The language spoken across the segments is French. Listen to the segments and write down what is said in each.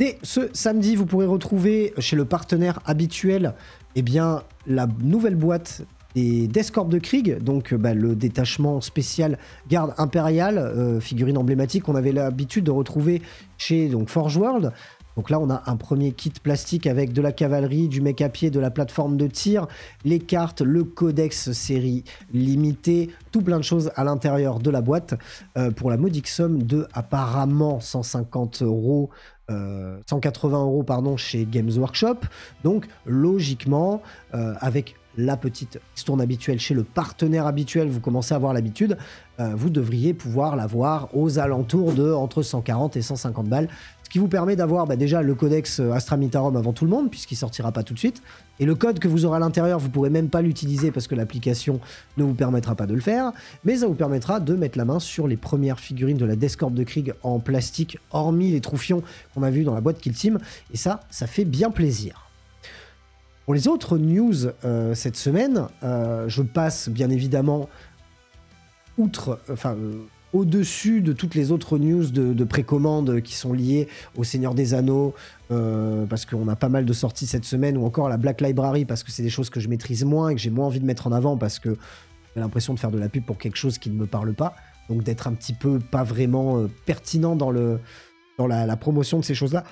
Dès ce samedi, vous pourrez retrouver chez le partenaire habituel eh bien, la nouvelle boîte des Death Corps de Krieg, donc le détachement spécial garde impériale, figurine emblématique qu'on avait l'habitude de retrouver chez donc, Forge World. Donc là, on a un premier kit plastique avec de la cavalerie, du mec à pied, de la plateforme de tir, les cartes, le codex série limitée, tout plein de choses à l'intérieur de la boîte pour la modique somme de apparemment 150 €, 180 € pardon, chez Games Workshop. Donc logiquement, avec la petite ristourne habituelle chez le partenaire habituel, vous commencez à avoir l'habitude, vous devriez pouvoir l'avoir aux alentours de entre 140 et 150 balles. Ce qui vous permet d'avoir déjà le codex Astra Militarum avant tout le monde, puisqu'il sortira pas tout de suite. Et le code que vous aurez à l'intérieur, vous pourrez même pas l'utiliser parce que l'application ne vous permettra pas de le faire. Mais ça vous permettra de mettre la main sur les premières figurines de la Death Corps de Krieg en plastique, hormis les troufions qu'on a vus dans la boîte Kill Team. Et ça fait bien plaisir. Pour les autres news cette semaine, je passe bien évidemment au-dessus de toutes les autres news de précommande qui sont liées au Seigneur des Anneaux, parce qu'on a pas mal de sorties cette semaine, ou encore à la Black Library, parce que c'est des choses que je maîtrise moins et que j'ai moins envie de mettre en avant, parce que j'ai l'impression de faire de la pub pour quelque chose qui ne me parle pas, donc d'être un petit peu pas vraiment pertinent dans la promotion de ces choses-là.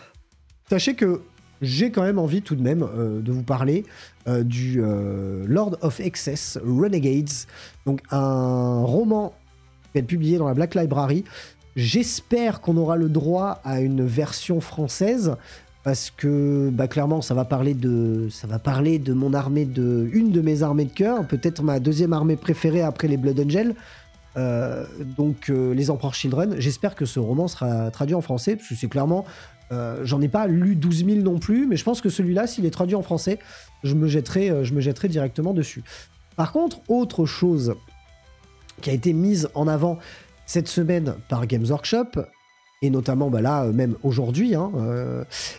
Sachez que j'ai quand même envie tout de même de vous parler du Lord of Excess Renegades, donc un roman publié dans la Black Library. J'espère qu'on aura le droit à une version française parce que clairement ça va parler de mon armée, une de mes armées de cœur, peut-être ma deuxième armée préférée après les Blood Angels, donc les Emperor Children. J'espère que ce roman sera traduit en français parce que c'est clairement j'en ai pas lu 12 000 non plus, mais je pense que celui-là, s'il est traduit en français, je me jetterai directement dessus. Par contre, autre chose qui a été mise en avant cette semaine par Games Workshop, et notamment même aujourd'hui,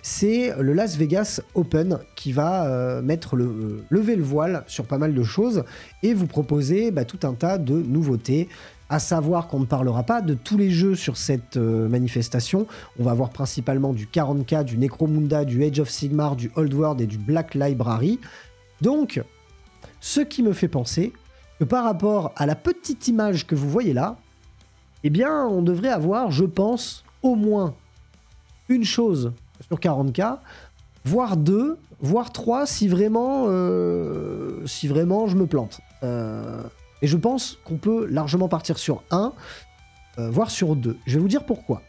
c'est le Las Vegas Open qui va lever le voile sur pas mal de choses et vous proposer tout un tas de nouveautés. À savoir qu'on ne parlera pas de tous les jeux sur cette manifestation. On va avoir principalement du 40K, du Necromunda, du Age of Sigmar, du Old World et du Black Library. Donc, ce qui me fait penser que par rapport à la petite image que vous voyez là, eh bien, on devrait avoir, je pense, au moins une chose sur 40K, voire 2, voire 3 si vraiment je me plante. Et je pense qu'on peut largement partir sur 1, voire sur 2. Je vais vous dire pourquoi.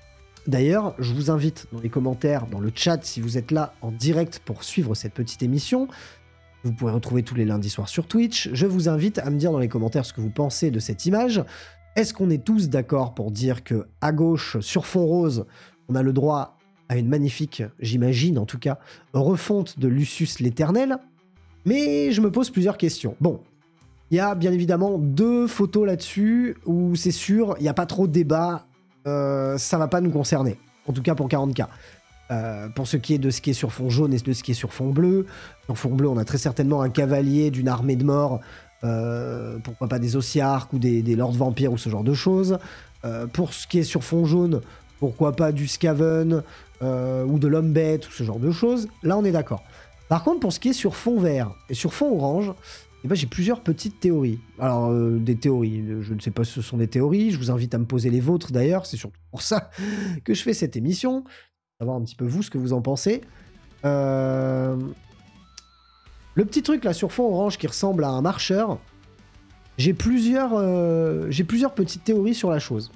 D'ailleurs, je vous invite dans les commentaires, dans le chat, si vous êtes là en direct pour suivre cette petite émission. Vous pourrez retrouver tous les lundis soirs sur Twitch. Je vous invite à me dire dans les commentaires ce que vous pensez de cette image. Est-ce qu'on est tous d'accord pour dire que à gauche, sur fond rose, on a le droit à une magnifique, j'imagine en tout cas, refonte de Lucius l'Éternel? Mais je me pose plusieurs questions. Bon, il y a bien évidemment 2 photos là-dessus où c'est sûr, il n'y a pas trop de débat, ça va pas nous concerner, en tout cas pour 40K. Pour ce qui est sur fond jaune et de ce qui est sur fond bleu. Sur fond bleu, on a très certainement un cavalier d'une armée de morts, pourquoi pas des Ossiarques ou des Lords Vampires ou ce genre de choses. Pour ce qui est sur fond jaune, pourquoi pas du Skaven ou de l'homme-bête ou ce genre de choses. Là, on est d'accord. Par contre, pour ce qui est sur fond vert et sur fond orange, j'ai plusieurs petites théories. Alors, des théories, je ne sais pas si ce sont des théories, je vous invite à me poser les vôtres d'ailleurs, c'est surtout pour ça que je fais cette émission. Savoir un petit peu vous ce que vous en pensez. Le petit truc là sur fond orange qui ressemble à un marcheur, j'ai plusieurs petites théories sur la chose.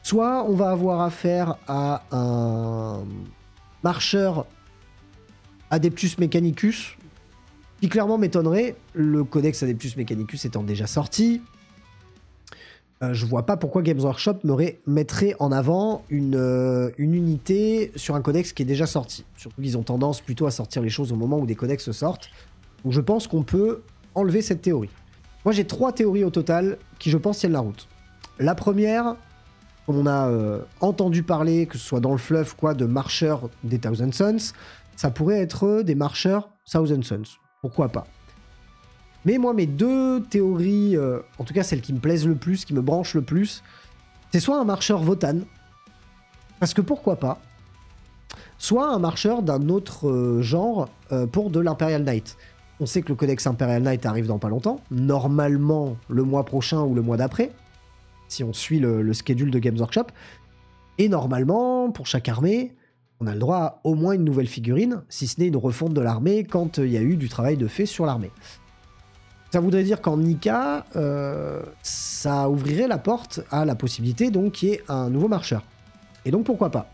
Soit on va avoir affaire à un marcheur Adeptus Mechanicus, qui clairement m'étonnerait, le codex Adeptus Mechanicus étant déjà sorti. Je vois pas pourquoi Games Workshop mettrait en avant une unité sur un codex qui est déjà sorti. Surtout qu'ils ont tendance plutôt à sortir les choses au moment où des codex sortent. Donc je pense qu'on peut enlever cette théorie. Moi j'ai 3 théories au total qui je pense tiennent la route. La première, comme on a entendu parler, que ce soit dans le fluff de marcheurs des Thousand Sons, ça pourrait être des marcheurs Thousand Sons. Pourquoi pas? Mais moi, mes 2 théories, en tout cas celles qui me plaisent le plus, qui me branchent le plus, c'est soit un marcheur Votan, parce que pourquoi pas, soit un marcheur d'un autre genre pour de l'Imperial Knight. On sait que le codex Imperial Knight arrive dans pas longtemps, normalement le mois prochain ou le mois d'après, si on suit le schedule de Games Workshop. Et normalement, pour chaque armée, on a le droit à au moins une nouvelle figurine, si ce n'est une refonte de l'armée quand il y a eu du travail de fait sur l'armée. Ça voudrait dire qu'en Nika, ça ouvrirait la porte à la possibilité donc qu'il y ait un nouveau marcheur. Et donc pourquoi pas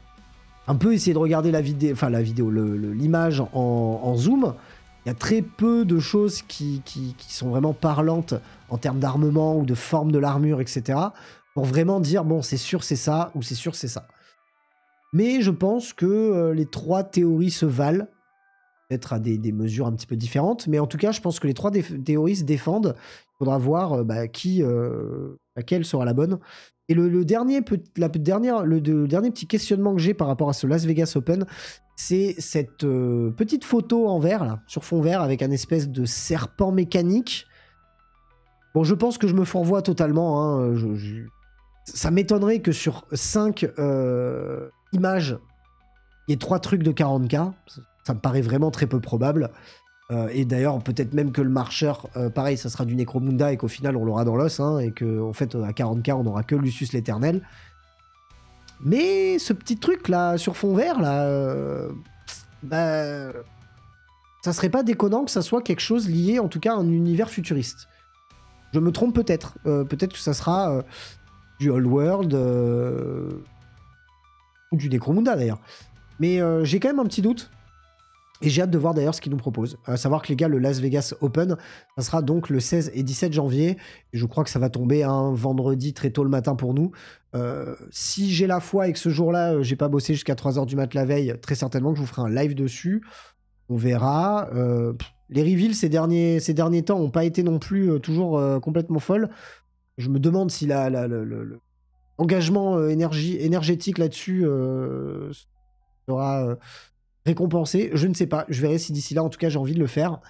un peu essayer de regarder l'image en zoom. Il y a très peu de choses qui sont vraiment parlantes en termes d'armement ou de forme de l'armure, etc. pour vraiment dire, bon, c'est sûr c'est ça ou c'est sûr c'est ça. Mais je pense que les trois théories se valent, peut-être à des mesures un petit peu différentes, mais en tout cas, je pense que les trois théories se défendent. Il faudra voir laquelle sera la bonne. Et le dernier petit questionnement que j'ai par rapport à ce Las Vegas Open, c'est cette petite photo en vert, là, sur fond vert, avec un espèce de serpent mécanique. Bon, je pense que je me fourvoie totalement. Hein, ça m'étonnerait que sur 5 images, il y ait 3 trucs de 40K. Ça me paraît vraiment très peu probable. Et d'ailleurs, peut-être même que le marcheur, pareil, ça sera du Necromunda et qu'au final, on l'aura dans l'os, hein, et qu'en fait, à 40K, on n'aura que Lucius l'Éternel. Mais ce petit truc là, sur fond vert, là, ça serait pas déconnant que ça soit quelque chose lié, en tout cas, à un univers futuriste. Je me trompe peut-être. Peut-être que ça sera du Old World ou du Necromunda d'ailleurs. Mais j'ai quand même un petit doute. Et j'ai hâte de voir d'ailleurs ce qu'ils nous proposent. À savoir que les gars, le Las Vegas Open, ça sera donc le 16 et 17 janvier. Et je crois que ça va tomber un vendredi très tôt le matin pour nous. Si j'ai la foi et que ce jour-là, j'ai pas bossé jusqu'à 3h du mat la veille, très certainement que je vous ferai un live dessus. On verra. Les reveals ces derniers temps n'ont pas été non plus toujours complètement folles. Je me demande si l'engagement énergétique là-dessus sera récompensé. Je ne sais pas. Je verrai si d'ici là, en tout cas, j'ai envie de le faire.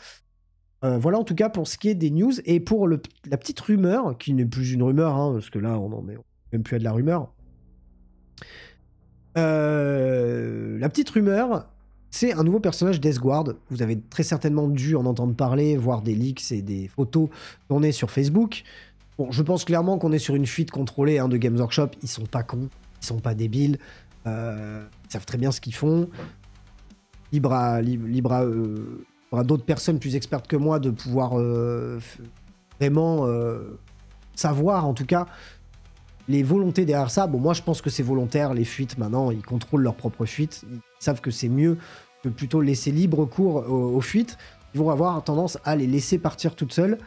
Voilà en tout cas pour ce qui est des news. Et pour la petite rumeur, qui n'est plus une rumeur, hein, parce que là, on n'en est même plus à de la rumeur. La petite rumeur, c'est un nouveau personnage d'Esguard. Vous avez très certainement dû en entendre parler, voir des leaks et des photos tournées sur Facebook. Bon, je pense clairement qu'on est sur une fuite contrôlée de Games Workshop. Ils sont pas cons, ils sont pas débiles. Ils savent très bien ce qu'ils font. Libre à d'autres personnes plus expertes que moi de pouvoir vraiment savoir, en tout cas, les volontés derrière ça. Bon, moi, je pense que c'est volontaire, les fuites, maintenant, ils contrôlent leurs propres fuites. Ils savent que c'est mieux que plutôt laisser libre cours aux fuites. Ils vont avoir tendance à les laisser partir toutes seules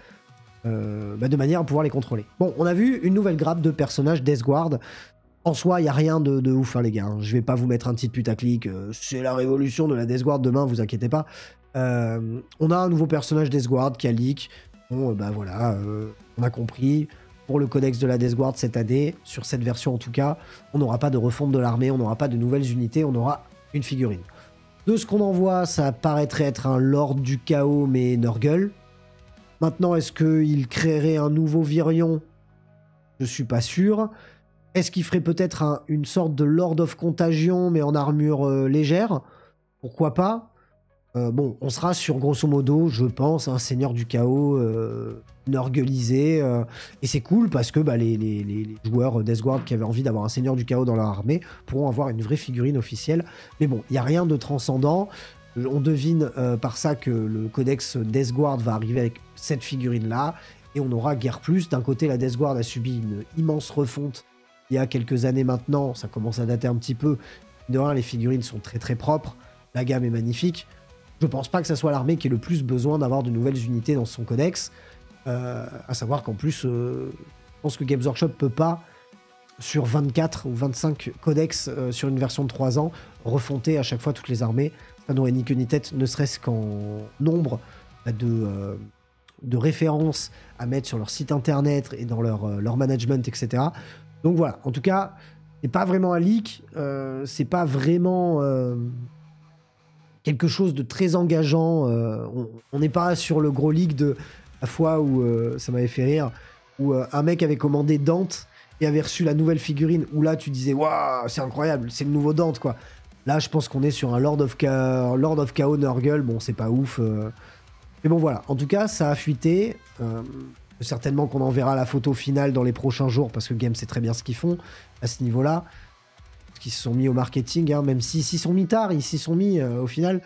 de manière à pouvoir les contrôler. Bon, on a vu une nouvelle grappe de personnages d'Esguard. En soi, il n'y a rien de ouf, hein, les gars. Je vais pas vous mettre un titre putaclic. C'est la révolution de la Deathguard demain, vous inquiétez pas. On a un nouveau personnage Deathguard qui a leak. Bon, voilà, on a compris. Pour le codex de la Deathguard cette année, sur cette version en tout cas, on n'aura pas de refonte de l'armée, on n'aura pas de nouvelles unités, on aura une figurine. De ce qu'on en voit, ça paraîtrait être un Lord du Chaos, mais Nurgle. Maintenant, est-ce qu'il créerait un nouveau Virion? Je suis pas sûr. Est-ce qu'il ferait peut-être une sorte de Lord of Contagion, mais en armure légère? Pourquoi pas? Bon, on sera sur, grosso modo, je pense, un Seigneur du Chaos nurglisé. Et c'est cool parce que les joueurs Deathguard qui avaient envie d'avoir un Seigneur du Chaos dans leur armée pourront avoir une vraie figurine officielle. Mais bon, il n'y a rien de transcendant. On devine par ça que le codex Deathguard va arriver avec cette figurine-là. Et on aura guère plus. D'un côté, la Deathguard a subi une immense refonte il y a quelques années maintenant, ça commence à dater un petit peu. De rien, les figurines sont très très propres, la gamme est magnifique. Je pense pas que ça soit l'armée qui ait le plus besoin d'avoir de nouvelles unités dans son codex. À savoir qu'en plus, je pense que Games Workshop peut pas, sur 24 ou 25 codex sur une version de 3 ans, refonter à chaque fois toutes les armées. Ça n'aurait ni queue ni tête, ne serait-ce qu'en nombre de références à mettre sur leur site internet et dans leur management, etc. Donc voilà, en tout cas, c'est pas vraiment un leak, c'est pas vraiment quelque chose de très engageant. On n'est pas sur le gros leak de la fois où ça m'avait fait rire, où un mec avait commandé Dante et avait reçu la nouvelle figurine, où là tu disais waouh, c'est incroyable, c'est le nouveau Dante quoi. Là, je pense qu'on est sur un Lord of Chaos Nurgle. Bon, c'est pas ouf. Mais bon, voilà. En tout cas, ça a fuité. Certainement qu'on en verra la photo finale dans les prochains jours parce que Game sait très bien ce qu'ils font à ce niveau-là. Qui se sont mis au marketing, hein, même s'ils s'y sont mis tard, ils s'y sont mis au final.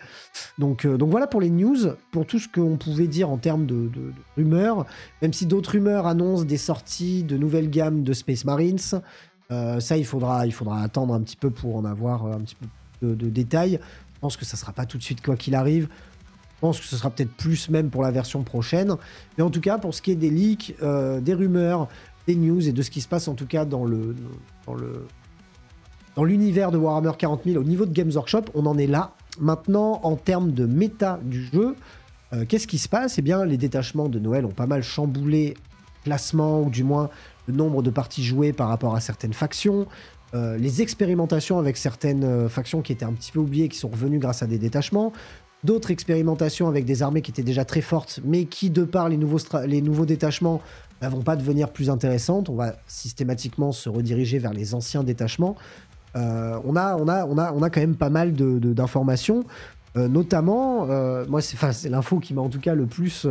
Donc voilà pour les news, pour tout ce qu'on pouvait dire en termes de rumeurs, même si d'autres rumeurs annoncent des sorties de nouvelles gammes de Space Marines, ça il faudra attendre un petit peu pour en avoir un petit peu de détails. Je pense que ça sera pas tout de suite quoi qu'il arrive. Je pense que ce sera peut-être plus même pour la version prochaine. Mais en tout cas, pour ce qui est des leaks, des rumeurs, des news et de ce qui se passe en tout cas dans l'univers de Warhammer 40 000 au niveau de Games Workshop, on en est là. Maintenant, en termes de méta du jeu, qu'est-ce qui se passe? Eh bien, les détachements de Noël ont pas mal chamboulé le classement, ou du moins le nombre de parties jouées par rapport à certaines factions. Les expérimentations avec certaines factions qui étaient un petit peu oubliées, qui sont revenues grâce à des détachements. D'autres expérimentations avec des armées qui étaient déjà très fortes, mais qui, de par les nouveaux détachements, ne vont pas devenir plus intéressantes. On va systématiquement se rediriger vers les anciens détachements. On a quand même pas mal d'informations, notamment, moi c'est l'info qui m'a en tout cas le plus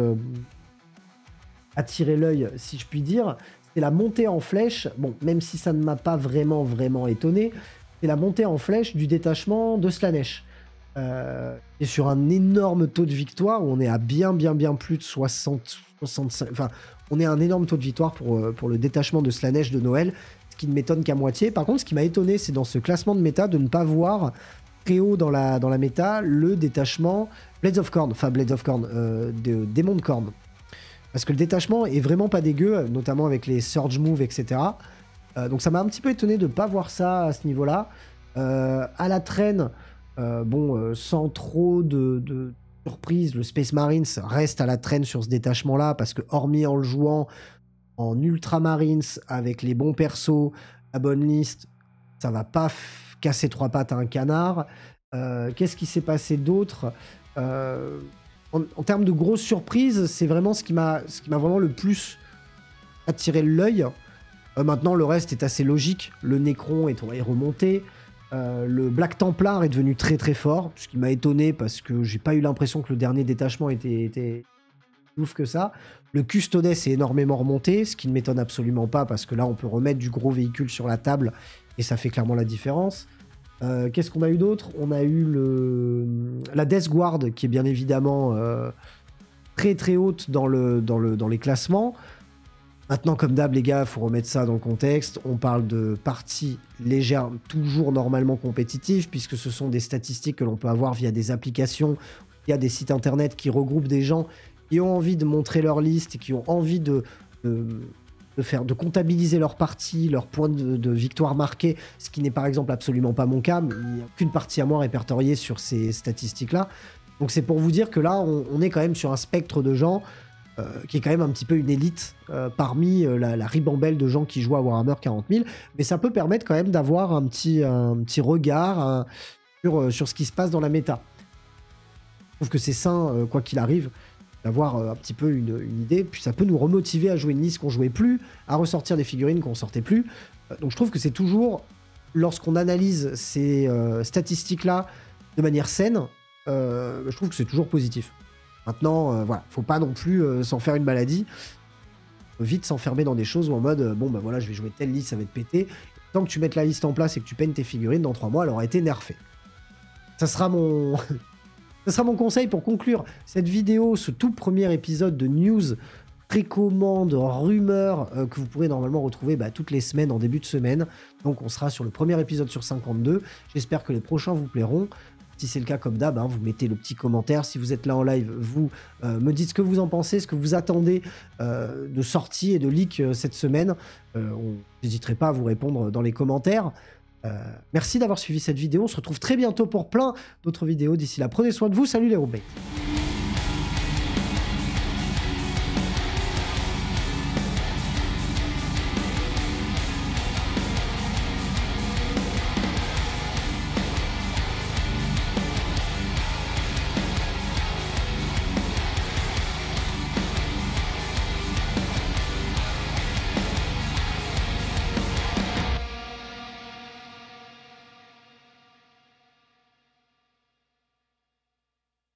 attiré l'œil, si je puis dire, c'est la montée en flèche. Bon, même si ça ne m'a pas vraiment étonné, c'est la montée en flèche du détachement de Slaanesh. Et sur un énorme taux de victoire, où on est à bien plus de 60, 65, enfin, on est à un énorme taux de victoire pour le détachement de Slaanesh de Noël. Ce qui ne m'étonne qu'à moitié. Par contre, ce qui m'a étonné, c'est dans ce classement de méta de ne pas voir très haut dans la méta le détachement Blades of Khorne, de Démon de Khorne. Parce que le détachement est vraiment pas dégueu, notamment avec les Surge Moves, etc. Donc ça m'a un petit peu étonné de ne pas voir ça à ce niveau-là. À la traîne, sans trop de surprise, le Space Marines reste à la traîne sur ce détachement-là, parce que hormis en le jouant en Ultramarines, avec les bons persos, la bonne liste, ça va pas casser trois pattes à un canard. Qu'est-ce qui s'est passé d'autre? En termes de grosses surprises, c'est vraiment ce qui m'a vraiment le plus attiré l'œil. Maintenant, le reste est assez logique. Le Necron est remonté. Le Black Templar est devenu très très fort, ce qui m'a étonné parce que j'ai pas eu l'impression que le dernier détachement était ouf que ça. Le Custodes est énormément remonté, ce qui ne m'étonne absolument pas parce que là on peut remettre du gros véhicule sur la table et ça fait clairement la différence. Qu'est-ce qu'on a eu d'autre? On a eu la Death Guard qui est bien évidemment très très haute dans les classements. Maintenant, comme d'hab, les gars, il faut remettre ça dans le contexte. On parle de parties légères, toujours normalement compétitives, puisque ce sont des statistiques que l'on peut avoir via des applications, via des sites internet qui regroupent des gens qui ont envie de montrer leur liste et qui ont envie de comptabiliser leurs parties, leurs points de victoire marqués, ce qui n'est par exemple absolument pas mon cas. Il n'y a qu'une partie à moi répertoriée sur ces statistiques-là. Donc c'est pour vous dire que là, on est quand même sur un spectre de gens qui est quand même un petit peu une élite parmi la ribambelle de gens qui jouent à Warhammer 40 000. Mais ça peut permettre quand même d'avoir un petit regard sur ce qui se passe dans la méta. Je trouve que c'est sain, quoi qu'il arrive, d'avoir un petit peu une idée. Puis ça peut nous remotiver à jouer une liste qu'on jouait plus, à ressortir des figurines qu'on sortait plus. Donc je trouve que c'est toujours, lorsqu'on analyse ces statistiques-là de manière saine, je trouve que c'est toujours positif. Maintenant, voilà, faut pas non plus s'en faire une maladie. Faut vite s'enfermer dans des choses où en mode, bon, bah voilà, je vais jouer telle liste, ça va être pété. Tant que tu mettes la liste en place et que tu peignes tes figurines, dans 3 mois, elle aura été nerfée. Ça sera mon... ça sera mon conseil pour conclure cette vidéo, ce tout premier épisode de news, précommande, rumeurs, que vous pourrez normalement retrouver toutes les semaines, en début de semaine. Donc on sera sur le premier épisode sur 52. J'espère que les prochains vous plairont. Si c'est le cas, comme d'hab, vous mettez le petit commentaire. Si vous êtes là en live, vous me dites ce que vous en pensez, ce que vous attendez de sortie et de leak cette semaine. J'hésiterai pas à vous répondre dans les commentaires. Merci d'avoir suivi cette vidéo. On se retrouve très bientôt pour plein d'autres vidéos. D'ici là, prenez soin de vous. Salut les Roubaix.